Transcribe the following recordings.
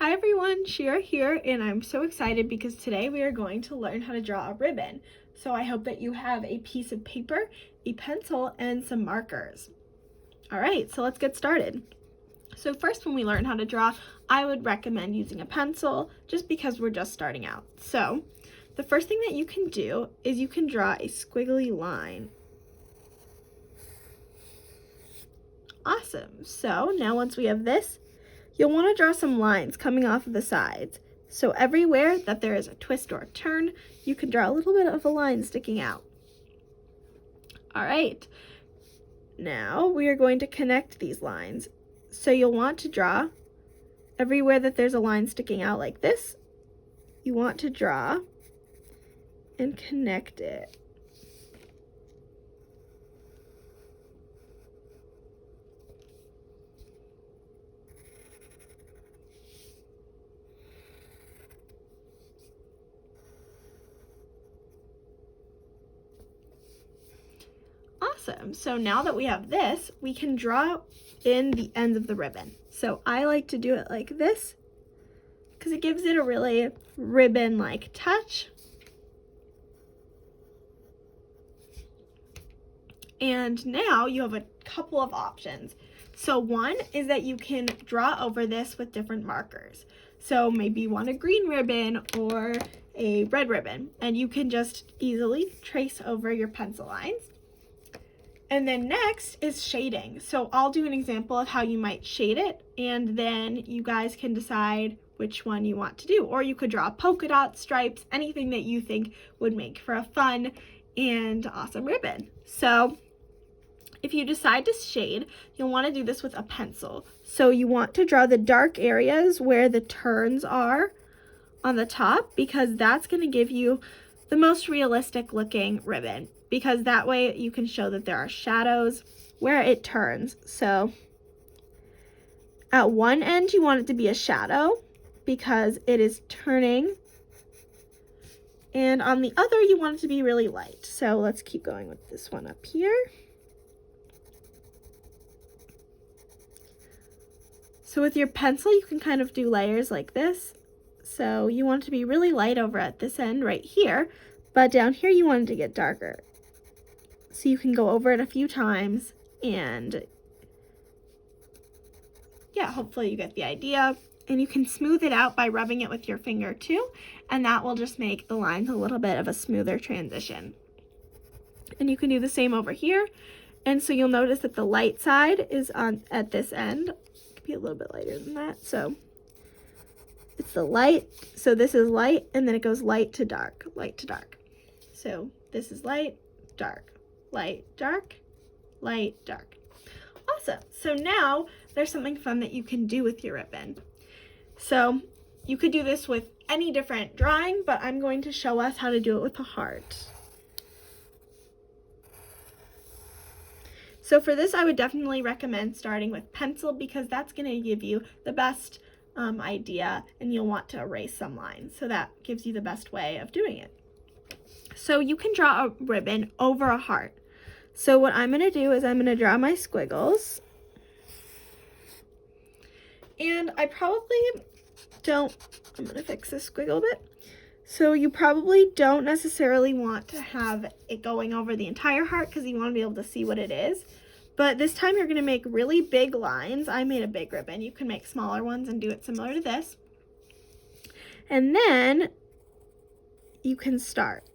Hi everyone, Shira here, and I'm so excited because today we are going to learn how to draw a ribbon. So I hope that you have a piece of paper, a pencil, and some markers. Alright, so let's get started. So first, when we learn how to draw, I would recommend using a pencil just because we're just starting out. So the first thing that you can do is you can draw a squiggly line. Awesome. So now once we have this, you'll want to draw some lines coming off of the sides. So everywhere that there is a twist or a turn, you can draw a little bit of a line sticking out. All right, now we are going to connect these lines. So you'll want to draw everywhere that there's a line sticking out like this. You want to draw and connect it. Awesome. So now that we have this, we can draw in the ends of the ribbon. So I like to do it like this because it gives it a really ribbon-like touch. And now you have a couple of options. So one is that you can draw over this with different markers. So maybe you want a green ribbon or a red ribbon, and you can just easily trace over your pencil lines. And then next is shading. So I'll do an example of how you might shade it, and then you guys can decide which one you want to do. Or you could draw polka dot, stripes, anything that you think would make for a fun and awesome ribbon. So if you decide to shade, you'll want to do this with a pencil. So you want to draw the dark areas where the turns are on the top, because that's going to give you the most realistic looking ribbon, because that way you can show that there are shadows where it turns. So at one end you want it to be a shadow because it is turning, and on the other you want it to be really light. So let's keep going with this one up here. So with your pencil, you can kind of do layers like this. So you want it to be really light over at this end right here, but down here you want it to get darker. So you can go over it a few times, and yeah, hopefully you get the idea. And you can smooth it out by rubbing it with your finger too, and that will just make the lines a little bit of a smoother transition. And you can do the same over here. And so you'll notice that the light side is on at this end. It could be a little bit lighter than that. So it's the light. So this is light, and then it goes light to dark, light to dark. So this is light, dark, light, dark, light, dark. Awesome. So now there's something fun that you can do with your ribbon. So you could do this with any different drawing, but I'm going to show us how to do it with a heart. So for this, I would definitely recommend starting with pencil, because that's going to give you the best idea, and you'll want to erase some lines. So that gives you the best way of doing it. So you can draw a ribbon over a heart. So what I'm going to do is I'm going to draw my squiggles. And I probably don't, I'm going to fix this squiggle a bit. So you probably don't necessarily want to have it going over the entire heart, because you want to be able to see what it is. But this time you're going to make really big lines. I made a big ribbon. You can make smaller ones and do it similar to this. And then you can start.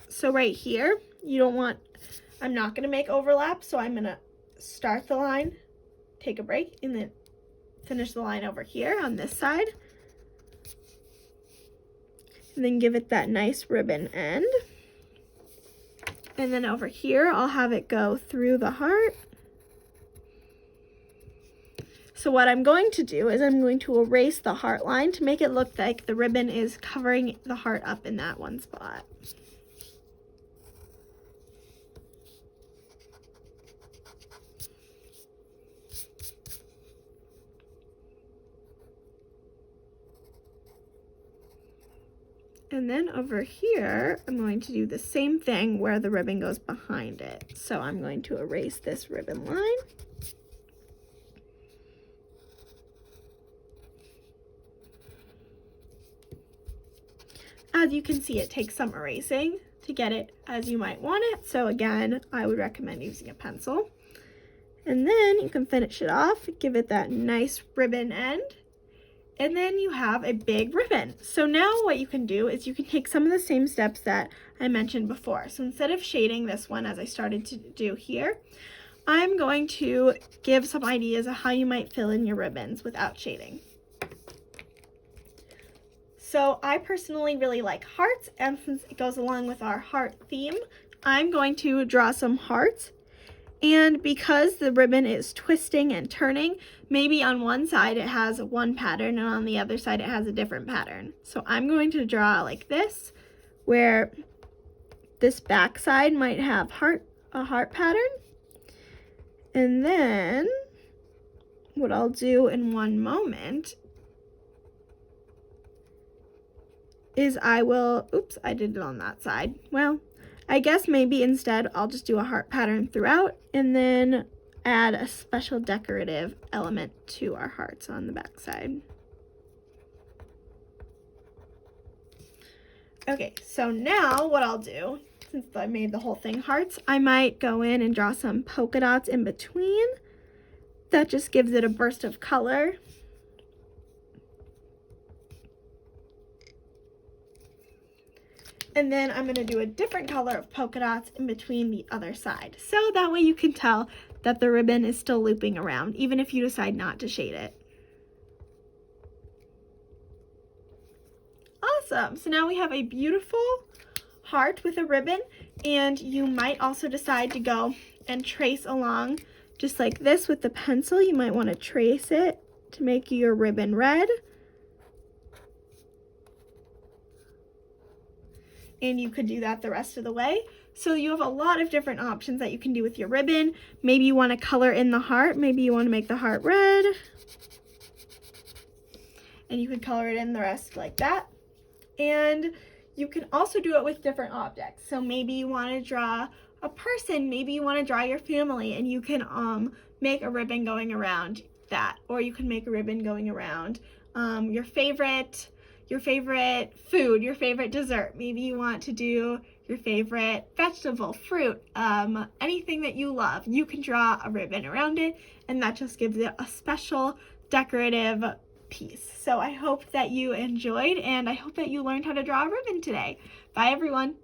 So right here, you don't want, I'm not going to make overlap, so I'm going to start the line, take a break, and then finish the line over here on this side. And then give it that nice ribbon end. And then over here, I'll have it go through the heart. So what I'm going to do is I'm going to erase the heart line to make it look like the ribbon is covering the heart up in that one spot. And then over here, I'm going to do the same thing where the ribbon goes behind it. So I'm going to erase this ribbon line. as you can see, it takes some erasing to get it as you might want it. So again, I would recommend using a pencil. And then you can finish it off, give it that nice ribbon end. And then you have a big ribbon. So now what you can do is you can take some of the same steps that I mentioned before. So instead of shading this one as I started to do here, I'm going to give some ideas of how you might fill in your ribbons without shading. So I personally really like hearts, and since it goes along with our heart theme, I'm going to draw some hearts. And because the ribbon is twisting and turning, maybe on one side it has one pattern and on the other side it has a different pattern. So I'm going to draw like this, where this back side might have a heart pattern. And then what I'll do in one moment is I will, oops, I did it on that side. Well, I guess maybe instead I'll just do a heart pattern throughout and then add a special decorative element to our hearts on the back side. Okay, so now what I'll do, since I made the whole thing hearts, I might go in and draw some polka dots in between. That just gives it a burst of color. And then I'm going to do a different color of polka dots in between the other side. So that way you can tell that the ribbon is still looping around, even if you decide not to shade it. Awesome. So now we have a beautiful heart with a ribbon, and you might also decide to go and trace along just like this with the pencil. You might want to trace it to make your ribbon red. And you could do that the rest of the way. So you have a lot of different options that you can do with your ribbon. Maybe you want to color in the heart. Maybe you want to make the heart red. And you could color it in the rest like that. And you can also do it with different objects. So maybe you want to draw a person. Maybe you want to draw your family, and you can make a ribbon going around that. Or you can make a ribbon going around your favorite food, your favorite dessert. Maybe you want to do your favorite vegetable, fruit, anything that you love. You can draw a ribbon around it, and that just gives it a special decorative piece. So I hope that you enjoyed, and I hope that you learned how to draw a ribbon today. Bye, everyone.